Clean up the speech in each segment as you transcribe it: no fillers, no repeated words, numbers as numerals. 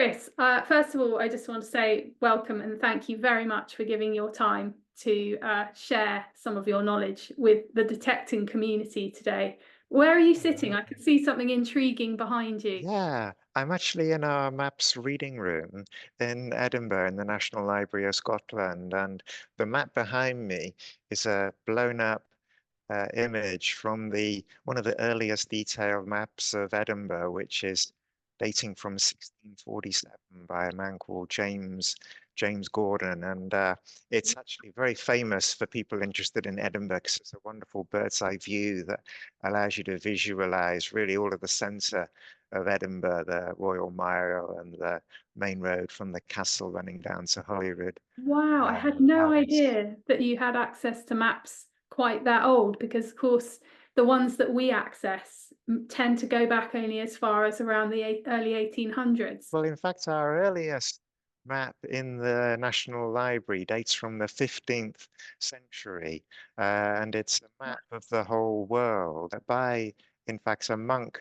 Chris, first of all, I just want to say welcome and thank you very much for giving your time to share some of your knowledge with the detecting community today. Where are you sitting? I can see something intriguing behind you. Yeah, I'm actually in our maps reading room in Edinburgh in the National Library of Scotland, and the map behind me is a blown up image from the one of the earliest detailed maps of Edinburgh, which is dating from 1647 by a man called James Gordon, and it's actually very famous for people interested in Edinburgh because it's a wonderful bird's eye view that allows you to visualize really all of the centre of Edinburgh, the Royal Mile and the main road from the castle running down to Holyrood. Wow, I had no Palace. idea that you had access to maps quite that old because, of course, the ones that we access tend to go back only as far as around the early 1800s. Well, in fact, our earliest map in the National Library dates from the 15th century, and it's a map of the whole world by, in fact, a monk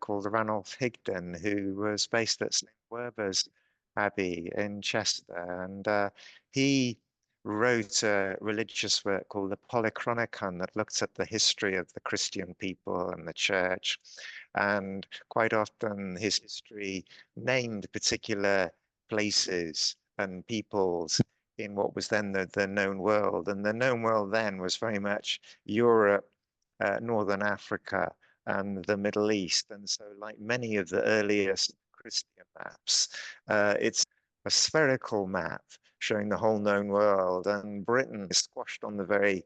called Ranulph Higden, who was based at St. Werburgh's Abbey in Chester, and he wrote a religious work called the Polychronicon that looked at the history of the Christian people and the church. And quite often his history named particular places and peoples in what was then the known world. And the known world then was very much Europe, Northern Africa, and the Middle East. And so, like many of the earliest Christian maps, it's a spherical map showing the whole known world. And Britain is squashed on the very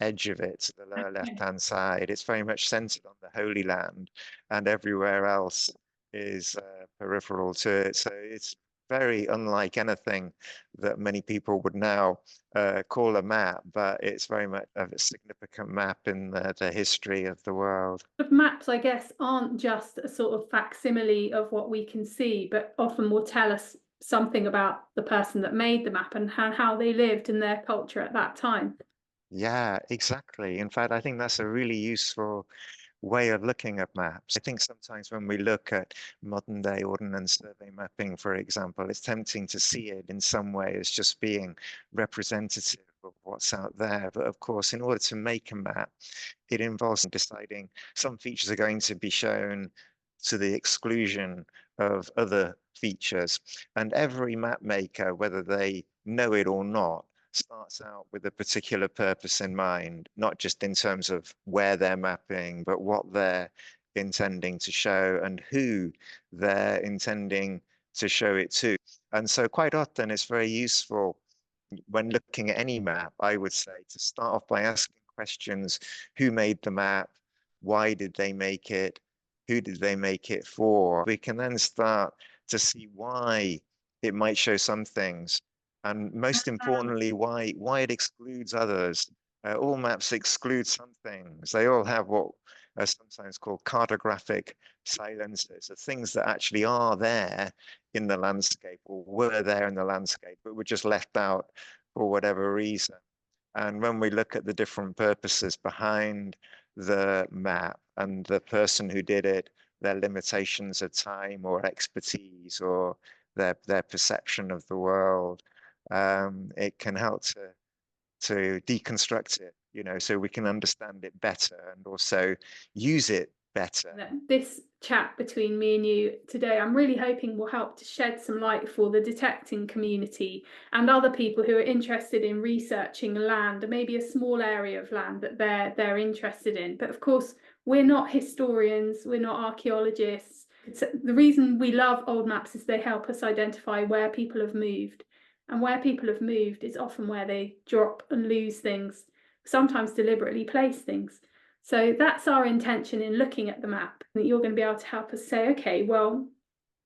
edge of it to the lower left-hand side. It's very much centered on the Holy Land, and everywhere else is peripheral to it. So it's very unlike anything that many people would now call a map, but it's very much a significant map in the history of the world. Maps, I guess, aren't just a sort of facsimile of what we can see, but often will tell us something about the person that made the map and how they lived in their culture at that time. Yeah, exactly. In fact, I think that's a really useful way of looking at maps. I think sometimes when we look at modern day ordnance survey mapping, for example, it's tempting to see it in some way as just being representative of what's out there. But of course, in order to make a map, it involves deciding some features are going to be shown to the exclusion of other features. And every map maker, whether they know it or not, starts out with a particular purpose in mind, not just in terms of where they're mapping, but what they're intending to show and who they're intending to show it to. And so quite often it's very useful when looking at any map, I would say, to start off by asking questions: who made the map? Why did they make it? Who did they make it for? We can then start to see why it might show some things, and most importantly, why it excludes others. All maps exclude some things. They all have what are sometimes called cartographic silences, the things that actually are there in the landscape or were there in the landscape, but were just left out for whatever reason. And when we look at the different purposes behind the map and the person who did it, their limitations of time or expertise or their perception of the world, it can help to deconstruct it, so we can understand it better and also use it better. This chat between me and you today, I'm really hoping will help to shed some light for the detecting community and other people who are interested in researching land, or maybe a small area of land that they're interested in. But of course, we're not historians, we're not archaeologists. The reason we love old maps is they help us identify where people have moved. And where people have moved is often where they drop and lose things, sometimes deliberately place things. So that's our intention in looking at the map, that you're going to be able to help us say, okay, well,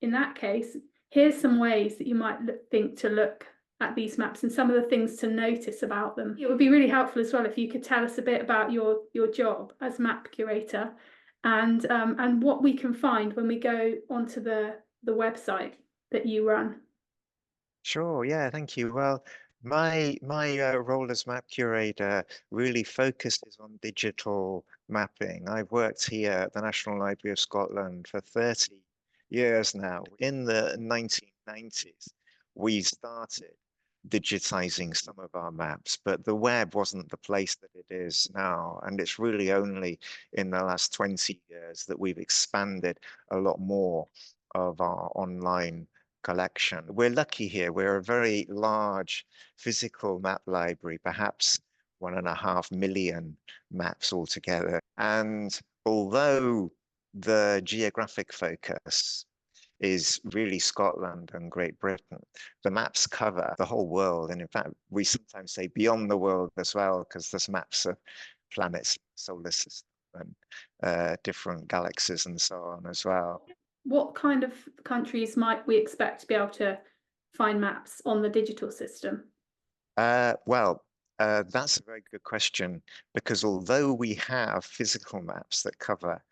in that case, here's some ways that you might think to look at these maps and some of the things to notice about them. It would be really helpful as well if you could tell us a bit about your job as map curator and what we can find when we go onto the website that you run. Sure, yeah, thank you. Well, my role as map curator really focuses on digital mapping. I've worked here at the National Library of Scotland for 30 years now. In the 1990s, we started digitizing some of our maps, but the web wasn't the place that it is now. And it's really only in the last 20 years that we've expanded a lot more of our online collection. We're lucky here. We're a very large physical map library, perhaps 1.5 million maps altogether. And although the geographic focus is really Scotland and Great Britain, the maps cover the whole world. And in fact, we sometimes say beyond the world as well, because there's maps of planets, solar system, and different galaxies and so on as well. What kind of countries might we expect to be able to find maps on the digital system? That's a very good question, because although we have physical maps that cover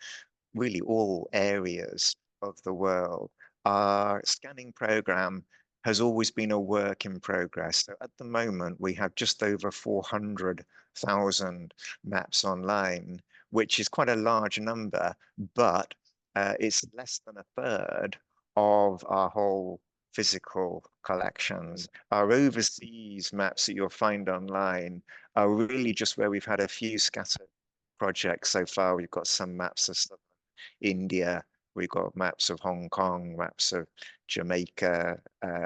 really all areas of the world, our scanning program has always been a work in progress. So at the moment, we have just over 400,000 maps online, which is quite a large number, but it's less than a third of our whole physical collections. Our overseas maps that you'll find online are really just where we've had a few scattered projects so far. We've got some maps of southern India, we've got maps of Hong Kong, maps of Jamaica,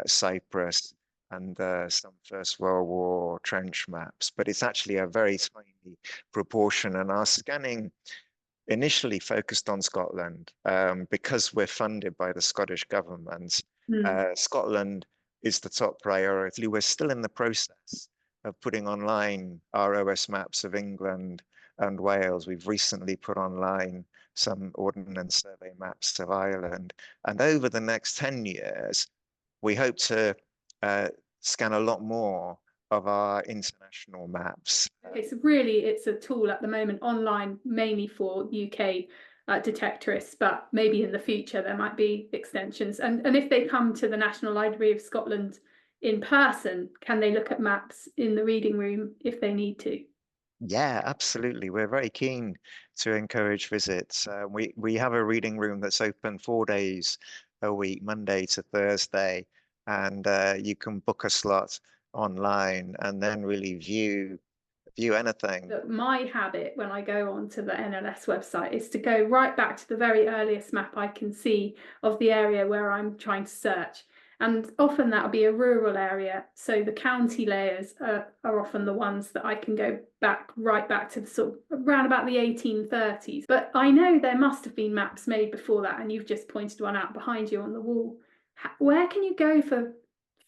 Cyprus, and some First World War trench maps. But it's actually a very tiny proportion, and our scanning initially focused on Scotland because we're funded by the Scottish government. Scotland is the top priority. We're still in the process of putting online ROS maps of England and Wales. We've recently put online some Ordnance Survey maps of Ireland. And over the next 10 years, we hope to scan a lot more of our international maps. Okay, so really it's a tool at the moment online, mainly for UK detectorists, but maybe in the future there might be extensions. And if they come to the National Library of Scotland in person, can they look at maps in the reading room if they need to? Yeah, absolutely. We're very keen to encourage visits. We have a reading room that's open 4 days a week, Monday to Thursday, and you can book a slot online and then really view anything. But my habit when I go onto the NLS website is to go right back to the very earliest map I can see of the area where I'm trying to search. And often that'll be a rural area. So the county layers are often the ones that I can go back right back to the sort of around about the 1830s. But I know there must have been maps made before that, and you've just pointed one out behind you on the wall. Where can you go for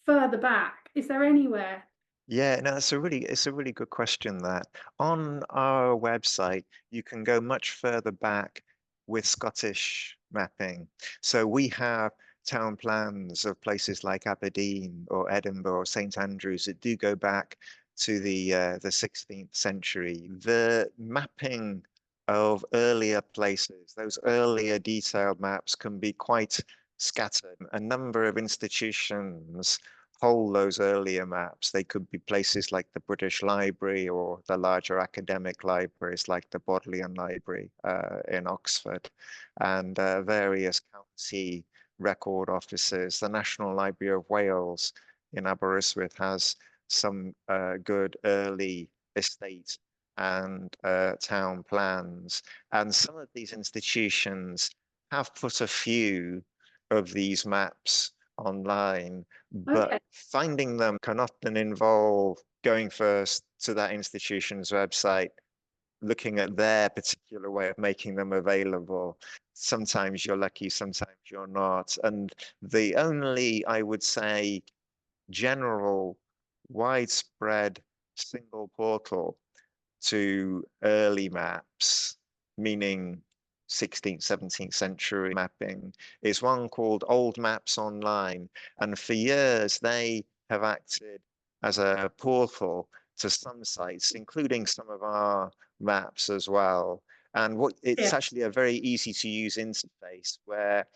further back? Is there anywhere? Yeah, no, it's a really good question that. On our website, you can go much further back with Scottish mapping. So we have town plans of places like Aberdeen or Edinburgh or St Andrews that do go back to the 16th century. The mapping of earlier places, those earlier detailed maps can be quite scattered. A number of institutions hold those earlier maps. They could be places like the British Library or the larger academic libraries like the Bodleian Library in Oxford, and various county record offices. The National Library of Wales in Aberystwyth has some good early estate and town plans. And some of these institutions have put a few of these maps online, but Okay. finding them can often involve going first to that institution's website, looking at their particular way of making them available. Sometimes you're lucky, sometimes you're not. And the only, I would say, general, widespread single portal to early maps, meaning 16th, 17th century mapping, is one called Old Maps Online. And for years, they have acted as a portal to some sites, including some of our maps as well. And it's Yeah. actually a very easy to use interface where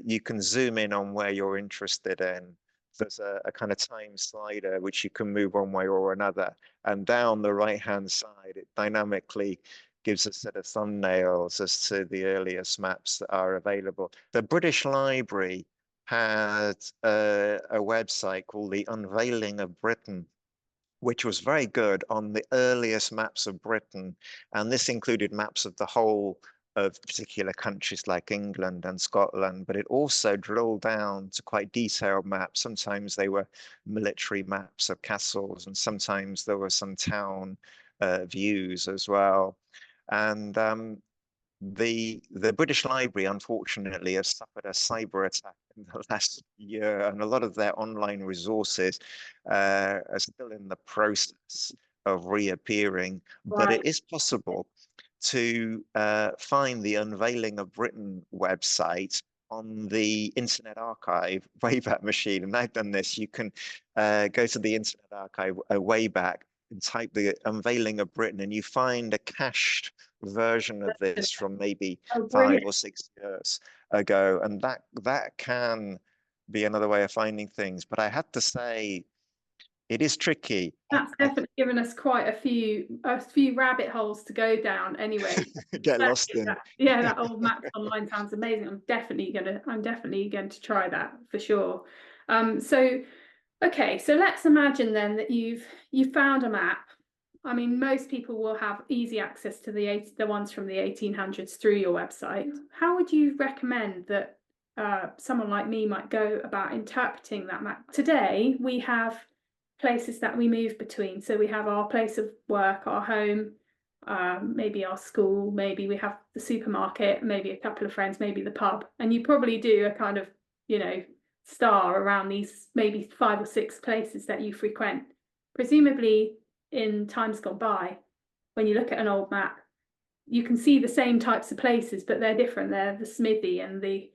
you can zoom in on where you're interested in. There's a kind of time slider which you can move one way or another, and down the right hand side it dynamically gives a set of thumbnails as to the earliest maps that are available. The British Library had a website called the Unveiling of Britain, which was very good on the earliest maps of Britain. And this included maps of the whole of particular countries like England and Scotland, but it also drilled down to quite detailed maps. Sometimes they were military maps of castles, and sometimes there were some town views as well. And the British Library, unfortunately, has suffered a cyber attack in the last year, and a lot of their online resources are still in the process of reappearing. But Right. it is possible to find the Unveiling of Britain website on the Internet Archive Wayback Machine. And I've done this. You can go to the Internet Archive Wayback and type the Unveiling of Britain, and you find a cached version of this from maybe Oh, 5 brilliant. or 6 years ago. And that can be another way of finding things. But I have to say, it is tricky. That's definitely given us quite a few rabbit holes to go down anyway. Get lost Especially in. that old maps online sounds amazing. I'm definitely going to try that for sure. So okay, so let's imagine then that you've found a map. I mean, most people will have easy access to the ones from the 1800s through your website. How would you recommend that someone like me might go about interpreting that map? Today, we have places that we move between. So we have our place of work, our home, maybe our school, maybe we have the supermarket, maybe a couple of friends, maybe the pub. And you probably do a kind of, star around these maybe 5 or 6 places that you frequent. Presumably in times gone by, when you look at an old map, you can see the same types of places, but they're different. They're the smithy and the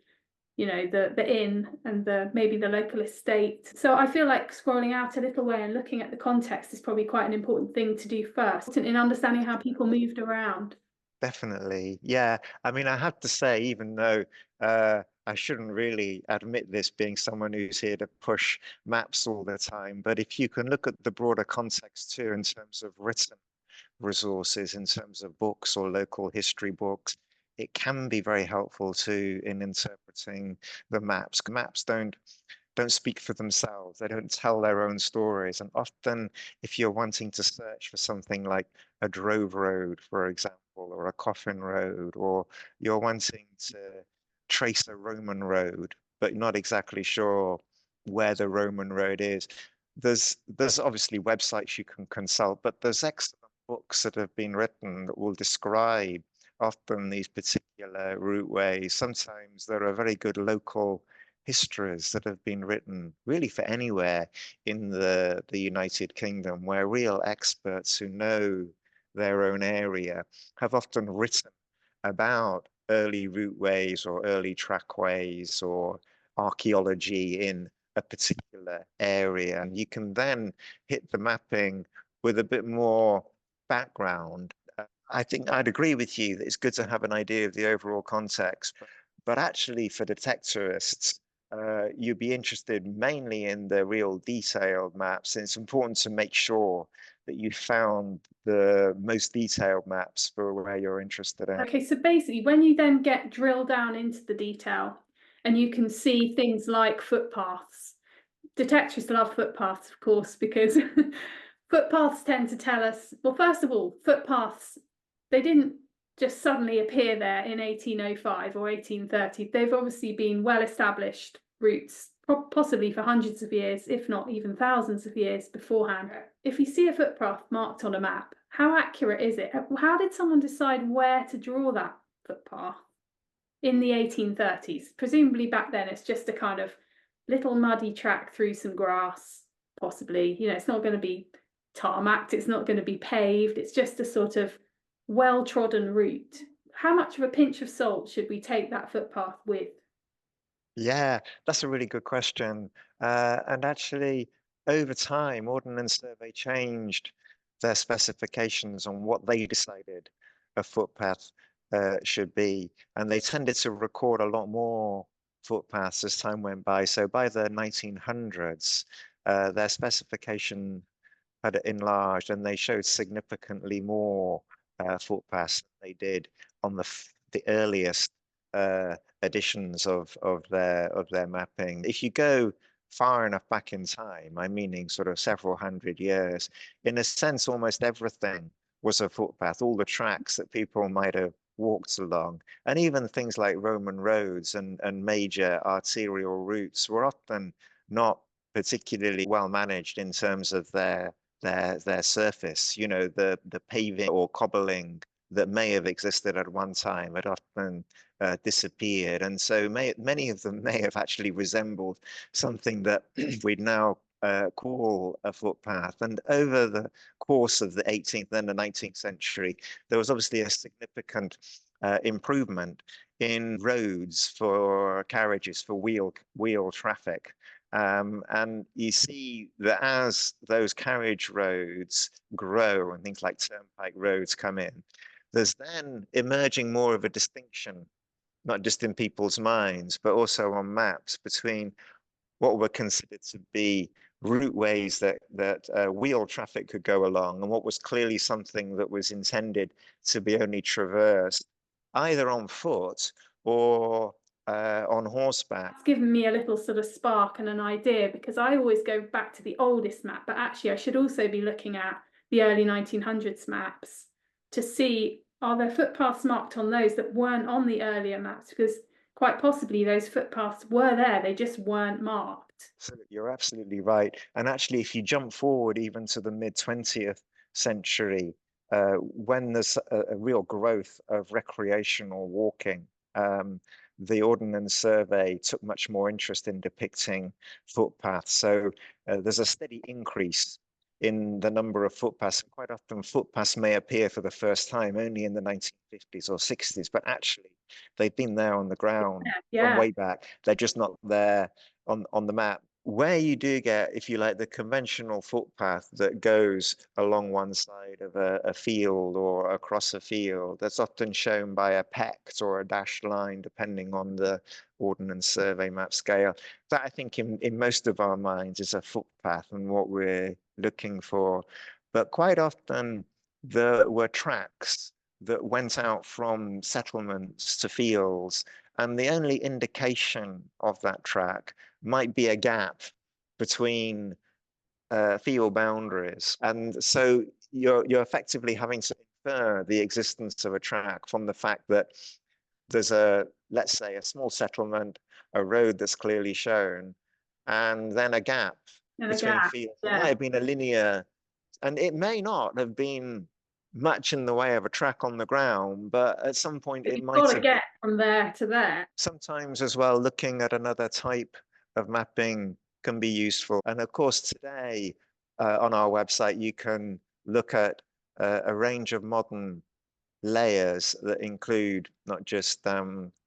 inn and maybe the local estate. So I feel like scrolling out a little way and looking at the context is probably quite an important thing to do first in understanding how people moved around. Definitely. Yeah. I mean, I have to say, even though I shouldn't really admit this being someone who's here to push maps all the time, but if you can look at the broader context too, in terms of written resources, in terms of books or local history books, it can be very helpful too in interpreting the maps. Maps don't speak for themselves. They don't tell their own stories. And often, if you're wanting to search for something like a drove road, for example, or a coffin road, or you're wanting to trace a Roman road, but not exactly sure where the Roman road is, there's obviously websites you can consult, but there's excellent books that have been written that will describe often these particular routeways. Sometimes there are very good local histories that have been written really for anywhere in the United Kingdom, where real experts who know their own area have often written about early routeways or early trackways or archaeology in a particular area. And you can then hit the mapping with a bit more background. I think I'd agree with you that it's good to have an idea of the overall context, but actually for detectorists, you'd be interested mainly in the real detailed maps. And it's important to make sure that you found the most detailed maps for where you're interested in. Okay, so basically when you then get drilled down into the detail and you can see things like footpaths, detectorists love footpaths, of course, because footpaths tend to tell us, well, first of all, footpaths, they didn't just suddenly appear there in 1805 or 1830. They've obviously been well-established routes, possibly for hundreds of years, if not even thousands of years beforehand. If you see a footpath marked on a map, how accurate is it? How did someone decide where to draw that footpath in the 1830s? Presumably back then it's just a kind of little muddy track through some grass, possibly. It's not going to be tarmacked, it's not going to be paved, it's just a sort of well-trodden route. How much of a pinch of salt should we take that footpath with? Yeah, that's a really good question. And actually, over time, Ordnance Survey changed their specifications on what they decided a footpath should be. And they tended to record a lot more footpaths as time went by. So by the 1900s, their specification had enlarged and they showed significantly more footpaths than they did on the earliest editions of their mapping. If you go far enough back in time, I'm meaning sort of several hundred years, in a sense, almost everything was a footpath. All the tracks that people might have walked along, and even things like Roman roads and major arterial routes were often not particularly well managed in terms of their surface. You know, the paving or cobbling that may have existed at one time had often disappeared, and so many of them may have actually resembled something that we'd now call a footpath. And over the course of the 18th and the 19th century, there was obviously a significant improvement in roads for carriages, for wheel traffic. And you see that as those carriage roads grow and things like turnpike roads come in, there's then emerging more of a distinction, not just in people's minds, but also on maps, between what were considered to be routeways that wheel traffic could go along, and what was clearly something that was intended to be only traversed either on foot or on horseback. It's given me a little sort of spark and an idea, because I always go back to the oldest map, but actually I should also be looking at the early 1900s maps to see, are there footpaths marked on those that weren't on the earlier maps? Because quite possibly those footpaths were there, they just weren't marked. So you're absolutely right. And actually, if you jump forward even to the mid 20th century, when there's a real growth of recreational walking, the Ordnance Survey took much more interest in depicting footpaths. So there's a steady increase in the number of footpaths. Quite often, footpaths may appear for the first time only in the 1950s or 60s, but actually, they've been there on the ground from way back. They're just not there on the map. Where you do get, if you like, the conventional footpath that goes along one side of a field or across a field, that's often shown by a pect or a dashed line, depending on the Ordnance Survey map scale. That, I think, in most of our minds is a footpath and what we're looking for. But quite often there were tracks that went out from settlements to fields, and the only indication of that track might be a gap between field boundaries. And so you're effectively having to infer the existence of a track from the fact that there's let's say, a small settlement, a road that's clearly shown, and then a gap between fields. It might have been a linear, and it may not have been much in the way of a track on the ground, but at some point it might have get from there to there. Sometimes as well, looking at another type of mapping can be useful. And of course, today on our website, you can look at a range of modern layers that include not just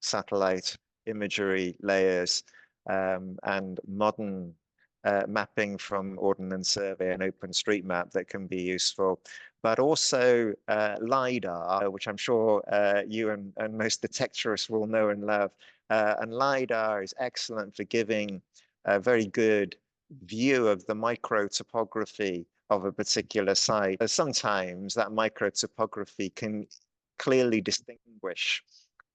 satellite imagery layers and modern mapping from Ordnance Survey and OpenStreetMap that can be useful, but also LiDAR, which I'm sure you and most detectorists will know and love. And LiDAR is excellent for giving a very good view of the micro topography of a particular site. Sometimes that micro topography can clearly distinguish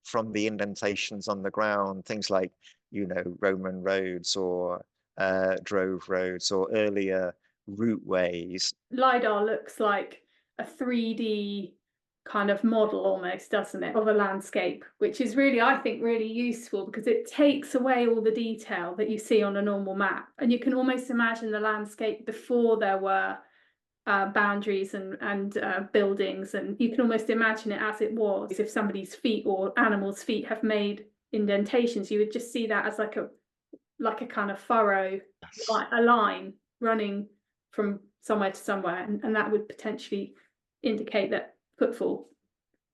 from the indentations on the ground, things like, you know, Roman roads or drove roads or earlier routeways. LiDAR looks like a 3D kind of model almost, doesn't it, of a landscape, which is really, I think, really useful because it takes away all the detail that you see on a normal map. And you can almost imagine the landscape before there were boundaries and buildings, and you can almost imagine it as it was. If somebody's feet or animals' feet have made indentations, you would just see that as like a kind of furrow, like a line running from somewhere to somewhere, and that would potentially indicate that footfall.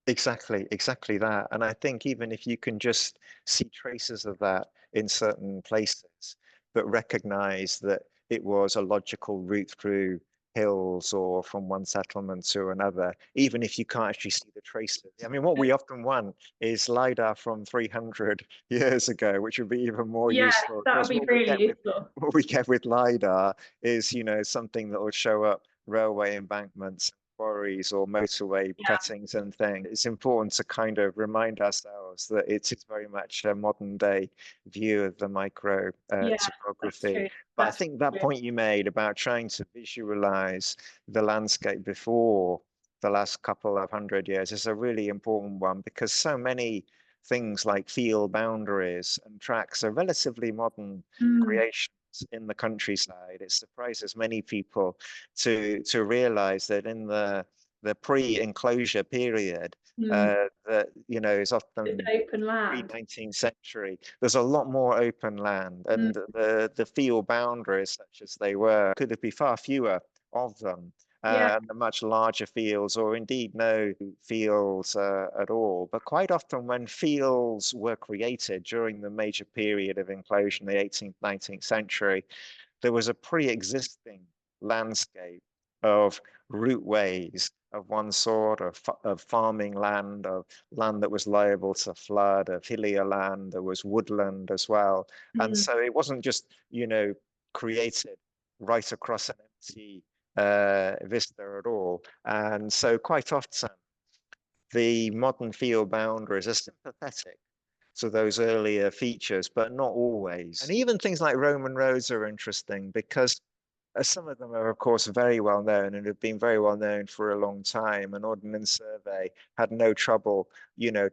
Exactly that. And I think even if you can just see traces of that in certain places, but recognize that it was a logical route through hills or from one settlement to another, even if you can't actually see the traces. I mean, what we often want is LiDAR from 300 years ago, which would be even more useful. That would be really useful. What we get with LiDAR is, you know, something that will show up railway embankments, quarries or motorway Yeah, cuttings and things. It's important to kind of remind ourselves that it is very much a modern day view of the micro yeah, that's topography. true. But I That's think that true. point you made about trying to visualize the landscape before the last couple of 100 years is a really important one, because so many things like field boundaries and tracks are relatively modern Mm, creations in the countryside. It surprises many people to realize that in the pre-enclosure period, mm. that is It's often open land. pre-19th century, there's a lot more open land, Mm, and the field boundaries, such as they were, could be far fewer of them, yeah. and the much larger fields, or indeed no fields at all. But quite often, when fields were created during the major period of enclosure in the 18th, 19th century, there was a pre-existing landscape of routeways of one sort, of farming land, of land that was liable to flood, of hillier land, there was woodland as well. And Mm, so it wasn't just, created right across an empty vista at all. And so quite often the modern field boundaries are sympathetic to those earlier features, but not always. And even things like Roman roads are interesting, because some of them are, of course, very well known and have been very well known for a long time. An Ordnance Survey had no trouble,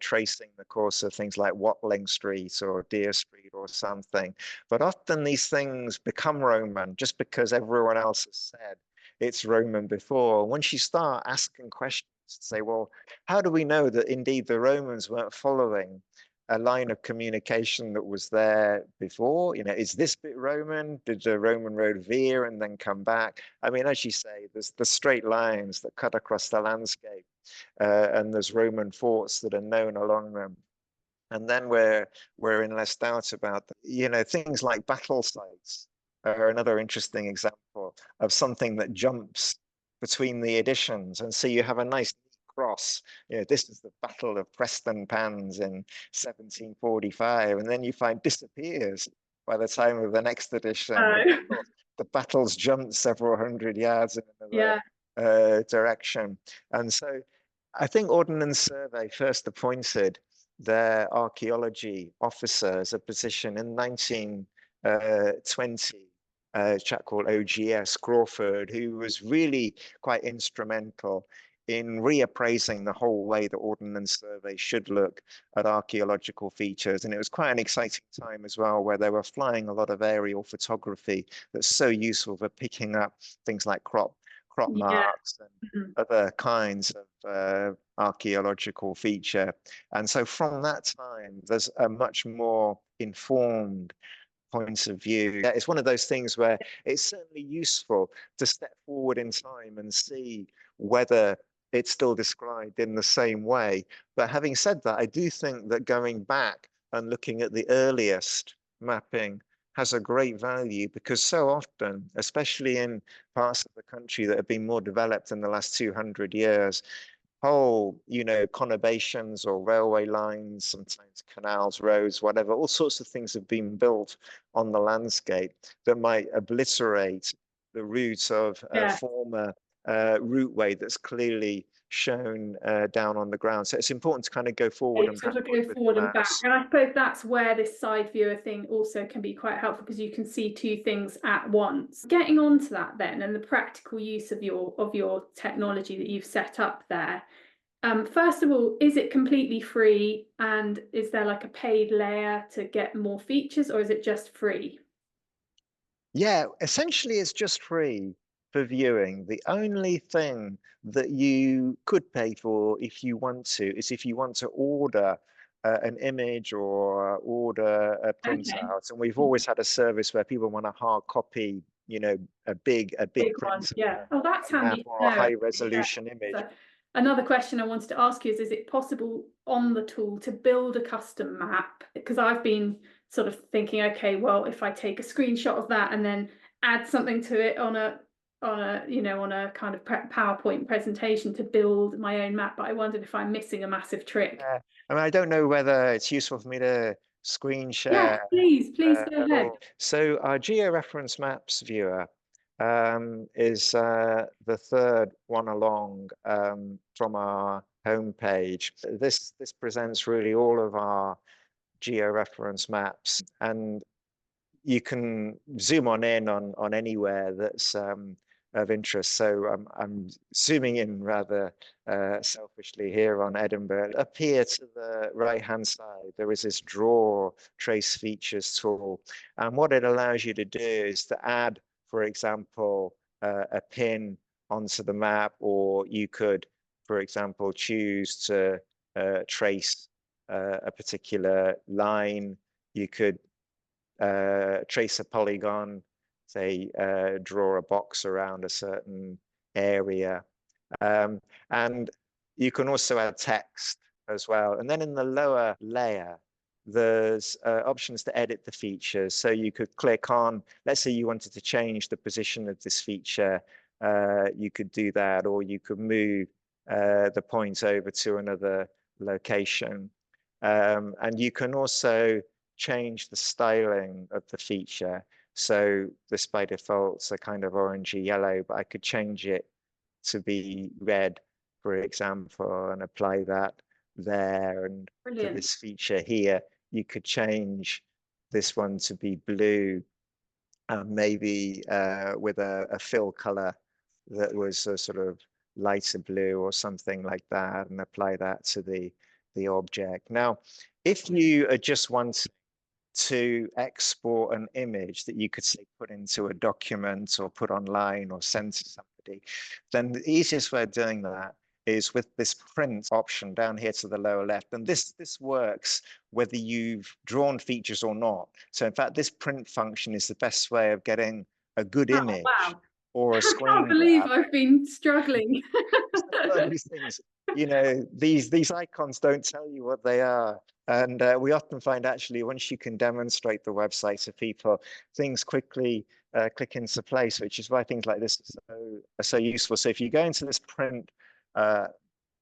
tracing the course of things like Watling Street or Deer Street or something. But often these things become Roman just because everyone else has said it's Roman before. Once you start asking questions, say, well, how do we know that indeed the Romans weren't following a line of communication that was there before? Is this bit Roman? Did the Roman road veer and then come back? I mean, as you say, there's the straight lines that cut across the landscape, and there's Roman forts that are known along them. And then we're in less doubt about things like battle sites are another interesting example of something that jumps between the editions. And so you have a nice cross. This is the Battle of Prestonpans in 1745, and then you find disappears by the time of the next edition. The oh, battle, the battle's jumped several hundred yards in another yeah. direction. And so I think Ordnance Survey first appointed their archaeology officer as a position in 1920, a chap called OGS Crawford, who was really quite instrumental in reappraising the whole way that Ordnance Survey should look at archaeological features. And it was quite an exciting time as well, where they were flying a lot of aerial photography that's so useful for picking up things like crop Yeah. marks and Mhm. other kinds of archaeological feature. And so from that time, there's a much more informed point of view. It's one of those things where it's certainly useful to step forward in time and see whether it's still described in the same way. But having said that, I do think that going back and looking at the earliest mapping has a great value, because so often, especially in parts of the country that have been more developed in the last 200 years, whole, conurbations or railway lines, sometimes canals, roads, whatever, all sorts of things have been built on the landscape that might obliterate the roots of a Yeah. former routeway that's clearly shown down on the ground. So it's important to kind of go forward and Sort of backward go with forward and back. maps. And I suppose that's where this side viewer thing also can be quite helpful, because you can see two things at once. Getting on to that then, and the practical use of your technology that you've set up there. First of all, is it completely free, and is there like a paid layer to get more features, or is it just free? Yeah, essentially it's just free for viewing. The only thing that you could pay for if you want to is if you want to order an image or order a Okay. printout. And we've always had a service where people want a hard copy, a big Big one, print of yeah. Oh, that's a map handy or to a know, high actually, yeah. resolution image. So another question I wanted to ask you is it possible on the tool to build a custom map? Because I've been sort of thinking, okay, well, if I take a screenshot of that and then add something to it on a kind of PowerPoint presentation to build my own map, but I wondered if I'm missing a massive trick. I mean, I don't know whether it's useful for me to screen Yeah, share please go at ahead. all. So our georeference maps viewer is the third one along from our homepage. This presents really all of our georeference maps, and you can zoom in on anywhere that's of interest. So I'm zooming in rather selfishly here on Edinburgh. Up here to the right-hand side, there is this draw trace features tool. And what it allows you to do is to add, for example, a pin onto the map, or you could, for example, choose to trace a particular line. You could trace a polygon, say draw a box around a certain area. And you can also add text as well. And then in the lower layer, there's options to edit the features. So you could click on, let's say you wanted to change the position of this feature, you could do that, or you could move the points over to another location. And you can also change the styling of the feature. So this by default's a kind of orangey yellow, but I could change it to be red, for example, and apply that there. And for this feature here, you could change this one to be blue, maybe with a fill color that was a sort of lighter blue or something like that, and apply that to the object. Now, if you are just wanting to export an image that you could say put into a document or put online or send to somebody, then the easiest way of doing that is with this print option down here to the lower left. And this works whether you've drawn features or not. So in fact, this print function is the best way of getting a good image or a screen I can't believe grab. I've been struggling. These things, you know, these icons don't tell you what they are. And we often find actually once you can demonstrate the website to people, things quickly click into place, which is why things like this are so useful. So if you go into this print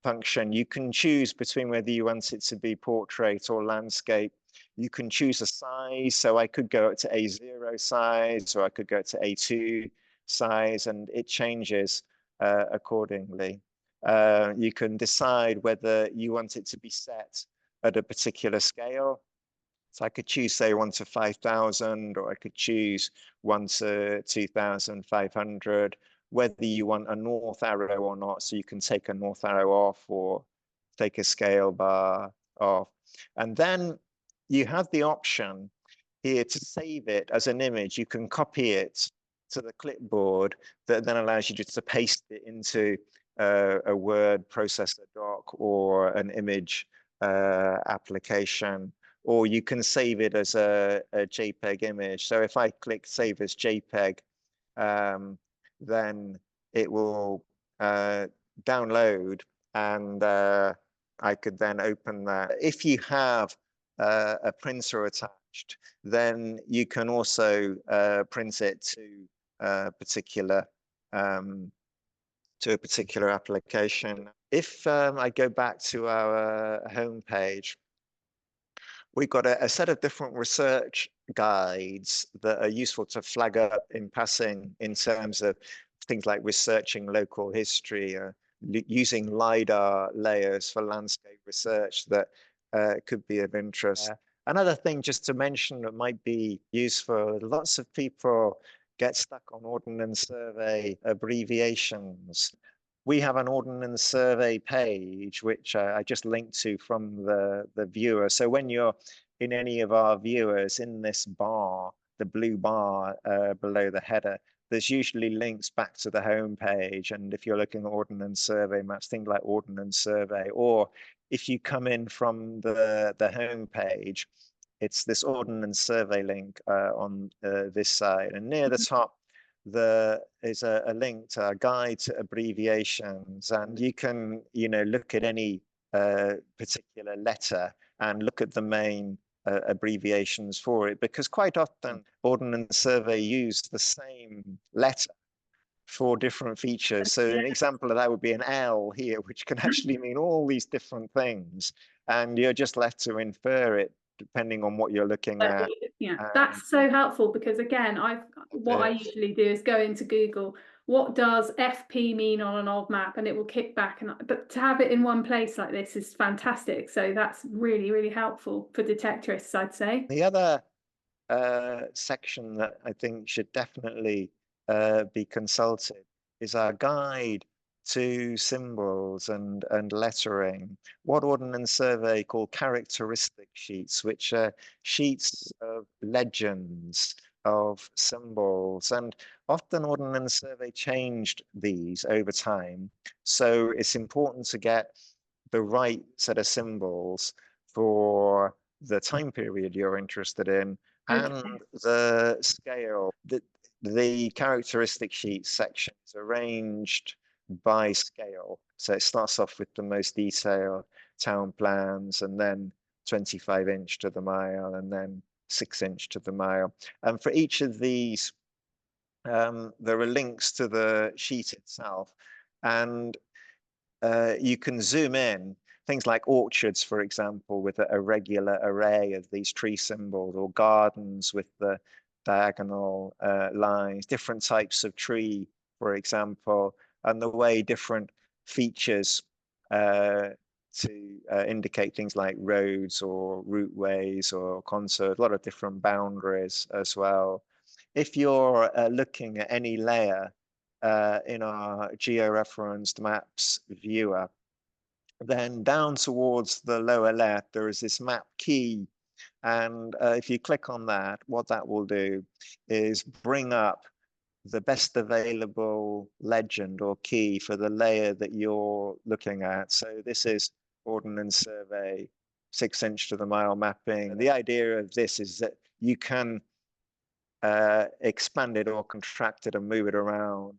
function, you can choose between whether you want it to be portrait or landscape. You can choose a size. So I could go up to A0 size, or I could go to A2 size, and it changes accordingly. You can decide whether you want it to be set at a particular scale. So I could choose, say, 1 to 5,000, or I could choose 1 to 2,500, whether you want a north arrow or not. So you can take a north arrow off or take a scale bar off. And then you have the option here to save it as an image. You can copy it to the clipboard that then allows you just to paste it into a word processor doc or an image application, or you can save it as a JPEG image. So if I click save as JPEG, then it will download, and I could then open that. If you have a printer attached, then you can also print it to a particular application. If I go back to our homepage, we've got a set of different research guides that are useful to flag up in passing in terms of things like researching local history, using LiDAR layers for landscape research that could be of interest. Another thing just to mention that might be useful, lots of people get stuck on Ordnance Survey abbreviations. We have an Ordnance Survey page, which I just linked to from the viewer. So when you're in any of our viewers, in this bar, the blue bar below the header, there's usually links back to the home page. And if you're looking at Ordnance Survey maps, things like Ordnance Survey, or if you come in from the home page, it's this Ordnance Survey link on this side. And near the top, there is a link to a guide to abbreviations, and you can, look at any particular letter and look at the main abbreviations for it, because quite often Ordnance Survey use the same letter for different features. So an example of that would be an L here, which can actually mean all these different things, and you're just left to infer it depending on what you're looking But at. yeah, And that's so helpful, because again, what I usually do is go into Google, what does FP mean on an old map, and it will kick back. And but to have it in one place like this is fantastic. So that's really, really helpful for detectorists, I'd say. the other section that I think should definitely be consulted is our guide to symbols and lettering. What Ordnance Survey call characteristic sheets, which are sheets of legends of symbols, and often Ordnance Survey changed these over time. So it's important to get the right set of symbols for the time period you're interested in and Okay. the scale. The characteristic sheet section is arranged by scale. So it starts off with the most detailed town plans, and then 25" to the mile, and then 6" to the mile. And for each of these, there are links to the sheet itself, and you can zoom in. Things like orchards, for example, with a regular array of these tree symbols, or gardens with the diagonal lines, different types of tree, for example, and the way different features to indicate things like roads or routeways or contours, a lot of different boundaries as well. If you're looking at any layer in our georeferenced maps viewer, then down towards the lower left, there is this map key. And if you click on that, what that will do is bring up the best available legend or key for the layer that you're looking at. So this is Ordnance Survey 6" to the mile mapping. The idea of this is that you can expand it or contract it and move it around,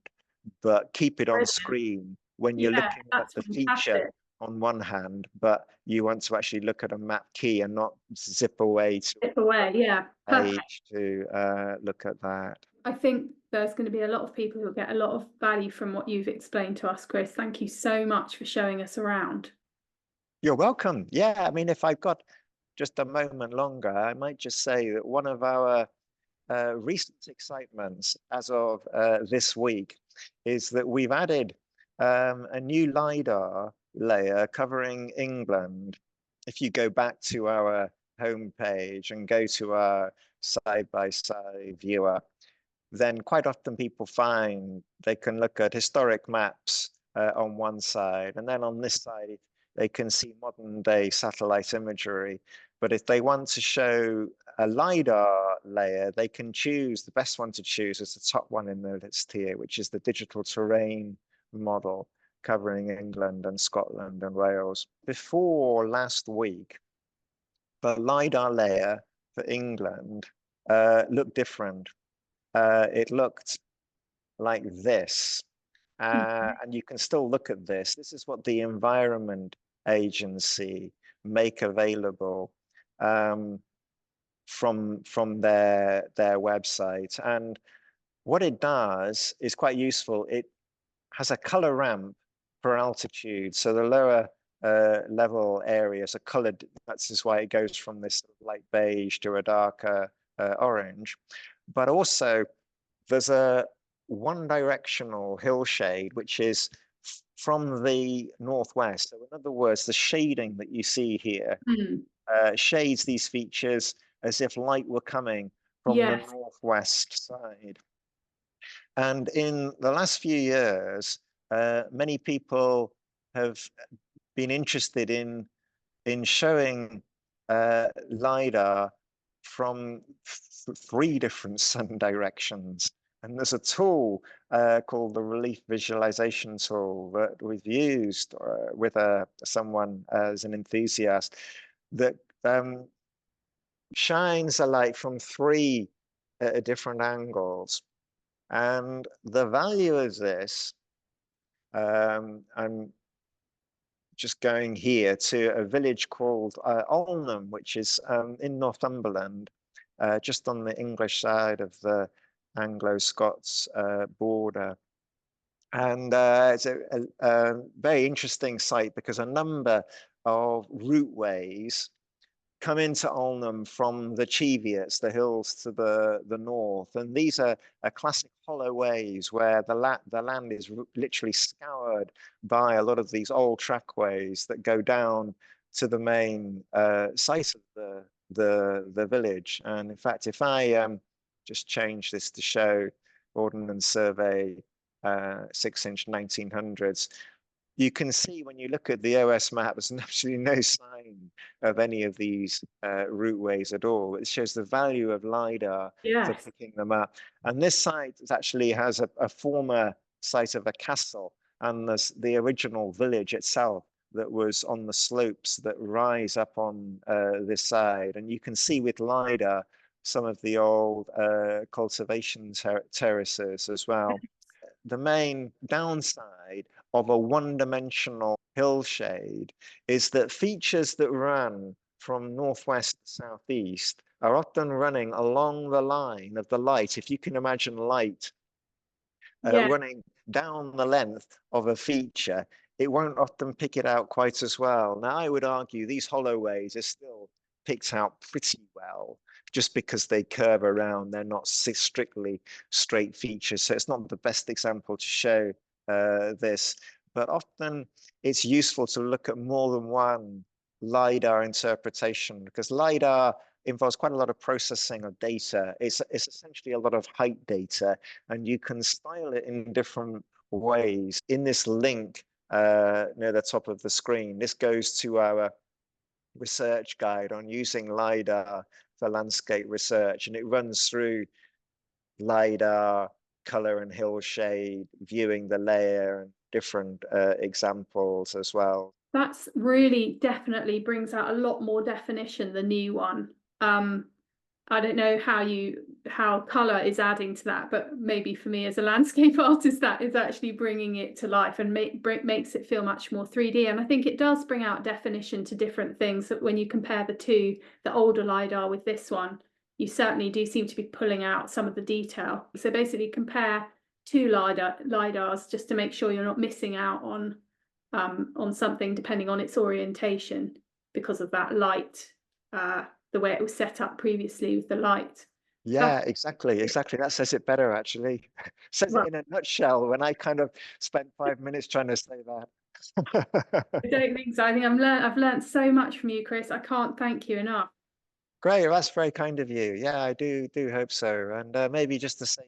but keep it on Brilliant. screen when you're Yeah, looking at that's the feature fantastic. on one hand, but you want to actually look at a map key and not zip away to Tip away. Yeah, a perfect. page to look at that. I think there's going to be a lot of people who get a lot of value from what you've explained to us, Chris. Thank you so much for showing us around. You're welcome. Yeah, I mean, if I've got just a moment longer, I might just say that one of our recent excitements as of this week is that we've added a new LiDAR layer covering England. If you go back to our homepage and go to our side-by-side viewer, then quite often people find they can look at historic maps on one side, and then on this side they can see modern day satellite imagery. But if they want to show a LiDAR layer, they can choose, the best one to choose is the top one in the list here, which is the digital terrain model covering England and Scotland and Wales. Before last week, the LiDAR layer for England looked different. It looked like this. And you can still look at this. This is what the Environment Agency make available from their website. And what it does is quite useful. It has a color ramp for altitude. So the lower level areas are colored. That's why it goes from this light beige to a darker orange. But also there's a one directional hillshade, which is from the northwest. So in other words, the shading that you see here shades these features as if light were coming from the Yes. northwest side. And in the last few years, many people have been interested in showing LiDAR from three different sun directions. And there's a tool called the Relief Visualization Tool that we've used with someone as an enthusiast that shines a light from three different angles. And the value of this, I'm just going here to a village called Alnham, which is in Northumberland, just on the English side of the Anglo-Scots border. And it's a very interesting site because a number of routeways come into Ulnham from the Cheviots, the hills to the north, and these are classic hollow ways where the land is literally scoured by a lot of these old trackways that go down to the main site of the village. And in fact, if I just change this to show Ordnance Survey 6-inch 1900s, you can see when you look at the OS map, there's absolutely no sign of any of these routeways at all. It shows the value of LiDAR for Yes. picking them up. And this site actually has a former site of a castle, and there's the original village itself that was on the slopes that rise up on this side. And you can see with LiDAR some of the old cultivation terraces as well. The main downside of a one-dimensional hillshade is that features that run from northwest to southeast are often running along the line of the light. If you can imagine light Yeah. running down the length of a feature, it won't often pick it out quite as well. Now, I would argue these holloways are still picked out pretty well, just because they curve around. They're not strictly straight features. So it's not the best example to show this, but often it's useful to look at more than one LiDAR interpretation, because LiDAR involves quite a lot of processing of data. It's essentially a lot of height data, and you can style it in different ways. In this link near the top of the screen, this goes to our research guide on using LiDAR for landscape research, and it runs through LiDAR, color and hill shade, viewing the layer, and different examples as well. That's really definitely brings out a lot more definition, the new one. I don't know how colour is adding to that, but maybe for me as a landscape artist, that is actually bringing it to life and makes it feel much more 3D. And I think it does bring out definition to different things. That when you compare the older LiDAR with this one, you certainly do seem to be pulling out some of the detail. So basically compare two LiDARs just to make sure you're not missing out on something depending on its orientation because of that light, the way it was set up previously with the light. Yeah, exactly. That says it better, actually. Says Well, it in a nutshell when I kind of spent 5 minutes trying to say that. I don't think so. I think I've learned so much from you, Chris. I can't thank you enough. Great, that's very kind of you. Yeah, I do hope so. And maybe just to say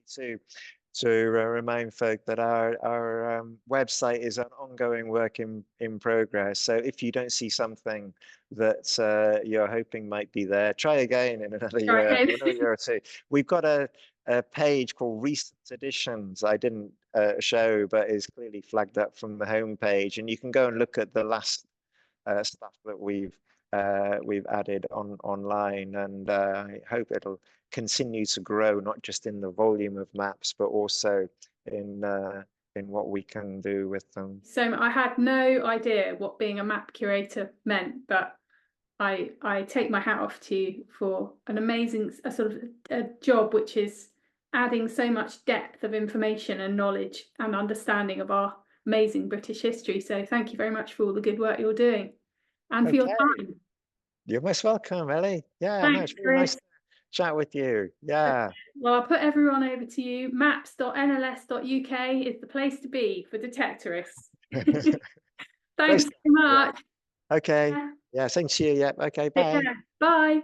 to remind folk that our website is an ongoing work in progress. So if you don't see something that you're hoping might be there, try again in another year, Right. or another year or two. We've got a page called Recent Editions. I didn't show, but is clearly flagged up from the homepage, and you can go and look at the last stuff that we've added online, and I hope it'll continue to grow, not just in the volume of maps, but also in what we can do with them. So I had no idea what being a map curator meant, but I take my hat off to you for an amazing sort of a job which is adding so much depth of information and knowledge and understanding of our amazing British history. So thank you very much for all the good work you're doing and for your Okay, time. you're most welcome, Ellie. Yeah, no, Thanks, it's really nice Chris. to chat with you. Yeah. Well, I'll put everyone over to you. maps.nls.uk is the place to be for detectorists. Thanks so Yeah. much. Okay. Yeah. Yeah, thanks to you. Yeah. Okay, Take bye. care. Bye.